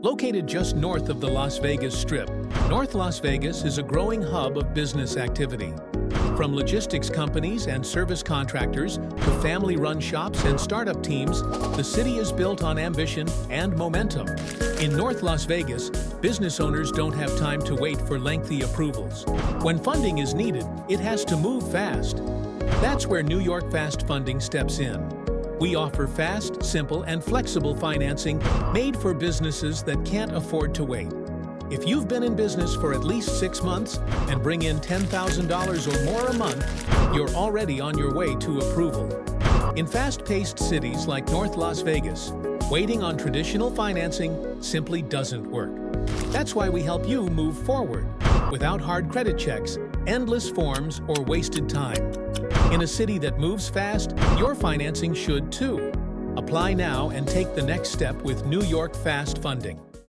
Located just north of the Las Vegas Strip, North Las Vegas is a growing hub of business activity. From logistics companies and service contractors to family-run shops and startup teams, the city is built on ambition and momentum. In North Las Vegas, business owners don't have time to wait for lengthy approvals. When funding is needed, it has to move fast. That's where New York Fast Funding steps in. We offer fast, simple, and flexible financing made for businesses that can't afford to wait. If you've been in business for at least 6 months and bring in $10,000 or more a month, you're already on your way to approval. In fast-paced cities like North Las Vegas, waiting on traditional financing simply doesn't work. That's why we help you move forward, without hard credit checks, endless forms, or wasted time. In a city that moves fast, your financing should too. Apply now and take the next step with New York Fast Funding.